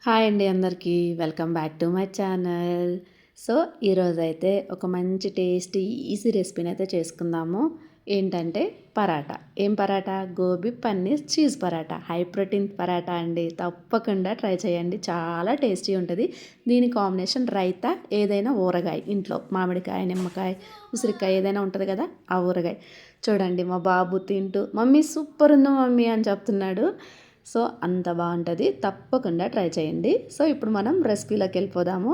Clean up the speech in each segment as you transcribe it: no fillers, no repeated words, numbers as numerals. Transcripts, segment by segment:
Hi అండి అందరికీ. Welcome back to my channel. So, ఈరోజైతే ఒక మంచి టేస్టీ, ఈజీ రెసిపీనైతే చేసుకుందాము. ఏంటంటే పరాటా. ఏం paratha? Gobi paneer cheese paratha. High protein paratha అండి. తప్పకుండా ట్రై చేయండి. చాలా టేస్టీ ఉంటుంది. దీని కాంబినేషన్ రైతా, ఏదైనా ఊరగాయ ఇంట్లో మామిడికాయ, నిమ్మకాయ, ఉసిరికాయ ఏదైనా ఉంటుంది కదా, ఆ ఊరగాయ. చూడండి మా బాబు తింటూ మమ్మీ సూపర్ ఉంది మమ్మీ అని చెప్తున్నాడు. సో అంత బాగుంటుంది, తప్పకుండా ట్రై చేయండి. సో ఇప్పుడు మనం రెసిపీలోకి వెళ్ళిపోదాము.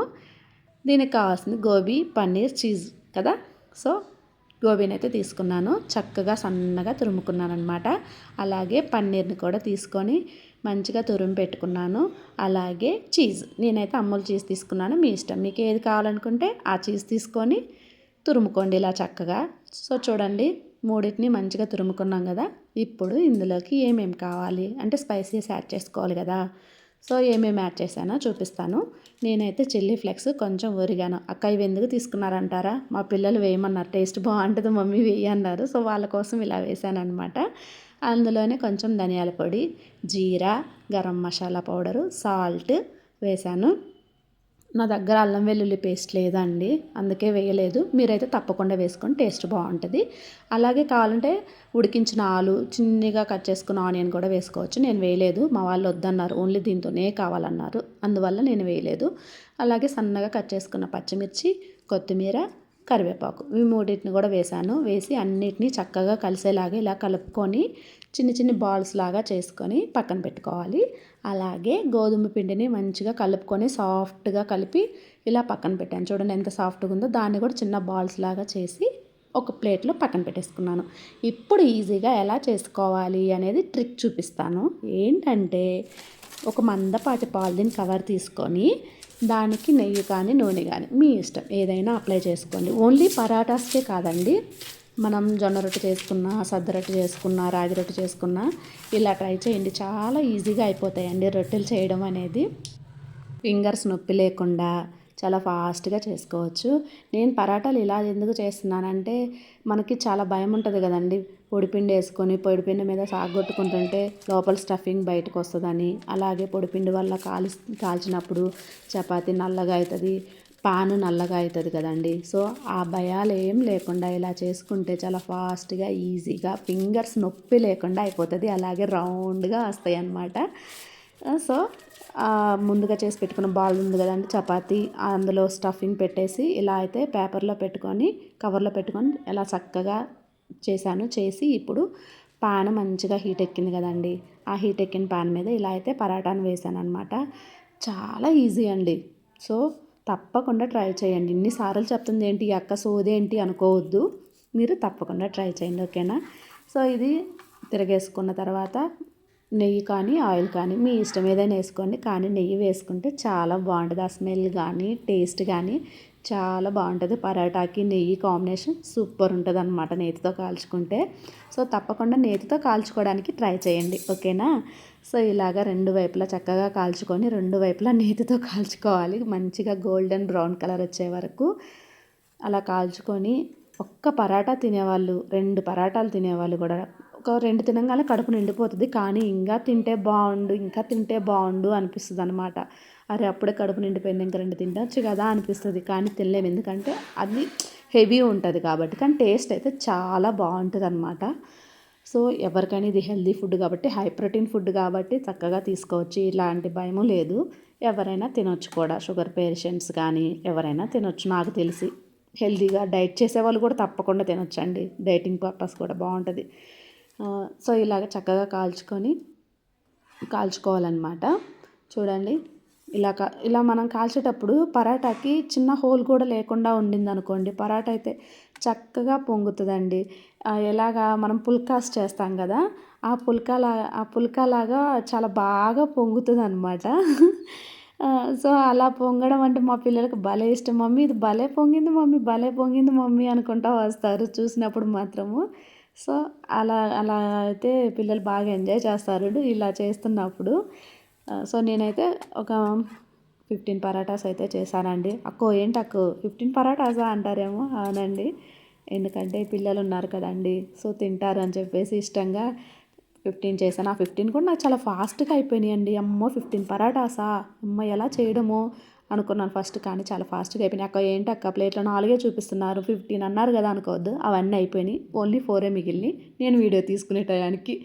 దీనికి కావాల్సింది గోబీ పన్నీర్ చీజ్ కదా. సో గోబీని అయితే తీసుకున్నాను, చక్కగా సన్నగా తురుముకున్నాను అనమాట. అలాగే పన్నీర్ని కూడా తీసుకొని మంచిగా తురుము పెట్టుకున్నాను. అలాగే చీజ్, నేనైతే అమూల్ చీజ్ తీసుకున్నాను. మీ ఇష్టం, మీకు ఏది కావాలనుకుంటే ఆ చీజ్ తీసుకొని తురుముకోండి ఇలా చక్కగా. సో చూడండి, మూడింటిని మంచిగా తురుముకున్నాం కదా. ఇప్పుడు ఇందులోకి ఏమేమి కావాలి అంటే స్పైసీస్ యాడ్ చేసుకోవాలి కదా. సో ఏమేమి యాడ్ చేశానో చూపిస్తాను. నేనైతే చిల్లీ ఫ్లేక్స్, కొంచెం ఒరిగానో. అక్క ఇవి ఎందుకు తీసుకున్నారంటారా? మా పిల్లలు వేయమన్నారు, టేస్ట్ బాగుంటుంది మమ్మీ వేయి అన్నారు. సో వాళ్ళ కోసం ఇలా వేసాను అనమాట. అందులోనే కొంచెం ధనియాల పొడి, జీరా, గరం మసాలా పౌడరు, సాల్ట్ వేసాను. నా దగ్గర అల్లం వెల్లుల్లి పేస్ట్ లేదండి, అందుకే వేయలేదు. మీరైతే తప్పకుండా వేసుకొని టేస్ట్ బాగుంటుంది. అలాగే కావాలంటే ఉడికించిన ఆలు, చిన్నగా కట్ చేసుకున్న ఆనియన్ కూడా వేసుకోవచ్చు. నేను వేయలేదు, మా వాళ్ళు వద్దన్నారు, ఓన్లీ దీంతోనే కావాలన్నారు, అందువల్ల నేను వేయలేదు. అలాగే సన్నగా కట్ చేసుకున్న పచ్చిమిర్చి, కొత్తిమీర, కరివేపాకు, ఈ మూడింటిని కూడా వేసాను. వేసి అన్నిటినీ చక్కగా కలిసేలాగా ఇలా కలుపుకొని చిన్న చిన్న బాల్స్ లాగా చేసుకొని పక్కన పెట్టుకోవాలి. అలాగే గోధుమ పిండిని మంచిగా కలుపుకొని సాఫ్ట్గా కలిపి ఇలా పక్కన పెట్టాను. చూడండి ఎంత సాఫ్ట్గా ఉందో. దాన్ని కూడా చిన్న బాల్స్ లాగా చేసి ఒక ప్లేట్లో పక్కన పెట్టేసుకున్నాను. ఇప్పుడు ఈజీగా ఎలా చేసుకోవాలి అనేది ట్రిక్ చూపిస్తాను. ఏంటంటే ఒక మందపాటి పాలిథిన్ కవర్ తీసుకొని దానికి నెయ్యి కానీ నూనె కానీ మీ ఇష్టం ఏదైనా అప్లై చేసుకోండి. ఓన్లీ పరాటాస్కే కాదండి, మనం జొన్న రొట్టె చేసుకున్నా, సద్ద రొట్టె చేసుకున్నా, రాగి రొట్టె చేసుకున్నా ఇలా ట్రై చేయండి. చాలా ఈజీగా అయిపోతాయండి రొట్టెలు చేయడం అనేది. ఫింగర్స్ నొప్పి లేకుండా చాలా ఫాస్ట్గా చేసుకోవచ్చు. నేను పరాటాలు ఇలా ఎందుకు చేస్తున్నానంటే, మనకి చాలా భయం ఉంటుంది కదండి, పొడిపిండి వేసుకొని పొడిపిండి మీద సాగొట్టుకుంటుంటే లోపల స్టఫింగ్ బయటకు వస్తుందని. అలాగే పొడిపిండి వల్ల కాల్చినప్పుడు చపాతీ నల్లగా అవుతుంది, పాను నల్లగా అవుతుంది కదండి. సో ఆ భయాలు ఏం లేకుండా ఇలా చేసుకుంటే చాలా ఫాస్ట్గా, ఈజీగా, ఫింగర్స్ నొప్పి లేకుండా అయిపోతుంది. అలాగే రౌండ్గా వస్తాయి అన్నమాట. సో ముందుగా చేసి పెట్టుకున్న బాల్ ఉంది కదండి, చపాతీ, అందులో స్టఫింగ్ పెట్టేసి ఇలా అయితే పేపర్లో పెట్టుకొని, కవర్లో పెట్టుకొని ఇలా చక్కగా చేశాను. చేసి ఇప్పుడు పాన్ మంచిగా హీట్ ఎక్కింది కదండి, ఆ హీట్ ఎక్కిన పాన్ మీద ఇలా అయితే పరాటాను వేసాను అనమాట. చాలా ఈజీ అండి. సో తప్పకుండా ట్రై చేయండి. ఇన్నిసార్లు చెప్తుంది ఏంటి ఈ అక్క సోదేంటి అనుకోవద్దు, మీరు తప్పకుండా ట్రై చేయండి, ఓకేనా. సో ఇది తిరగేసుకున్న తర్వాత నెయ్యి కానీ ఆయిల్ కానీ మీ ఇష్టం ఏదైనా వేసుకోండి, కానీ నెయ్యి వేసుకుంటే చాలా బాగుంటుంది. ఆ స్మెల్ కానీ టేస్ట్ కానీ చాలా బాగుంటుంది. పరాటాకి నెయ్యి కాంబినేషన్ సూపర్ ఉంటుంది అనమాట నేతితో కాల్చుకుంటే. సో తప్పకుండా నేతితో కాల్చుకోవడానికి ట్రై చేయండి, ఓకేనా. సో ఇలాగ రెండు వైపులా చక్కగా కాల్చుకొని రెండు వైపులా నేతితో కాల్చుకోవాలి, మంచిగా గోల్డెన్ బ్రౌన్ కలర్ వచ్చే వరకు అలా కాల్చుకొని. ఒక్క పరాటా తినేవాళ్ళు, రెండు పరాటాలు తినేవాళ్ళు కూడా ఒక రెండు తినగానే కడుపు నిండిపోతుంది, కానీ ఇంకా తింటే బాగుండు, ఇంకా తింటే బాగుండు అనిపిస్తుంది అనమాట. అరే అప్పుడే కడుపు నిండిపోయింది, ఇంకా రెండు తినచ్చు కదా అనిపిస్తుంది, కానీ తినలేము ఎందుకంటే అది హెవీ ఉంటుంది కాబట్టి. కానీ టేస్ట్ అయితే చాలా బాగుంటుంది అనమాట. సో ఎవరికైనా ఇది హెల్దీ ఫుడ్ కాబట్టి, హై ప్రోటీన్ ఫుడ్ కాబట్టి చక్కగా తీసుకోవచ్చు, ఇలాంటి భయము లేదు. ఎవరైనా తినొచ్చు కూడా, షుగర్ పేషెంట్స్ కానీ ఎవరైనా తినొచ్చు నాకు తెలిసి. హెల్దీగా డైట్ చేసేవాళ్ళు కూడా తప్పకుండా తినొచ్చండి, డైటింగ్ పర్పస్ కూడా బాగుంటుంది. సో ఇలాగ చక్కగా కాల్చుకోవాలన్నమాట. చూడండి ఇలా మనం కాల్చేటప్పుడు పరాటాకి చిన్న హోల్ కూడా లేకుండా ఉండిందనుకోండి, పరాటా అయితే చక్కగా పొంగుతుందండి. ఎలాగా మనం పుల్కాస్ చేస్తాం కదా, ఆ పుల్కాలాగా చాలా బాగా పొంగుతుంది అనమాట. సో అలా పొంగడం అంటే మా పిల్లలకు భలే ఇష్టం. మమ్మీ ఇది భలే పొంగింది మమ్మీ, భలే పొంగింది మమ్మీ అనుకుంటా వస్తారు చూసినప్పుడు మాత్రము. సో అలా అలా అయితే పిల్లలు బాగా ఎంజాయ్ చేస్తారు ఇలా చేస్తున్నప్పుడు. సో నేనైతే ఒక 15 పరాటాస్ అయితే చేశానండి. అక్కో ఏంటి అక్కో 15 పరాటాసా అంటారేమో, అవునండి, ఎందుకంటే పిల్లలు ఉన్నారు కదండి, సో తింటారు అని చెప్పేసి ఇష్టంగా 15 చేశాను. ఆ 15 కూడా నాకు చాలా ఫాస్ట్‌గా అయిపోయినాయండి. అమ్మో! 15 పరాటాసా? అమ్మ! ఎలా చేయడమో అనుకున్నాను ఫస్ట్. కానీ చాలా ఫాస్ట్‌గా అయిపోయినాయి. అక్క ఏంటక్క ప్లేట్‌లో 4 చూపిస్తున్నారు 15 అన్నారు కదా అనుకోవద్దు. అవన్నీ అయిపోయినాయి. ఓన్లీ 4 మిగిలినాయి. నేను వీడియో తీసుకునే టయానికి.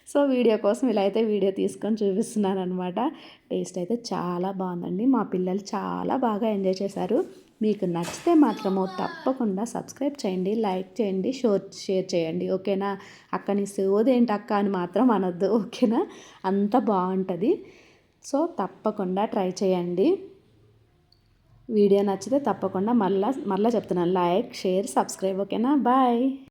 సో, వీడియో కోసం ఇలా అయితే వీడియో తీసుకొని చూపిస్తున్నాననమాట. టేస్ట్ అయితే చాలా బాగుందండి. మా పిల్లలు చాలా బాగా ఎంజాయ్ చేశారు. మీకు నచ్చితే మాత్రము తప్పకుండా సబ్స్క్రైబ్ చేయండి, లైక్ చేయండి, షేర్ చేయండి. ఓకేనా? అక్క నీ సోదేంటి అక్క అని మాత్రం అనొద్దు. ఓకేనా? అంత బాగుంటుంది. సో తప్పకుండా ట్రై చేయండి. వీడియో నచ్చితే తప్పకుండా మళ్ళా చెప్తున్నాను, లైక్, షేర్, సబ్స్క్రైబ్. ఓకేనా? బాయ్.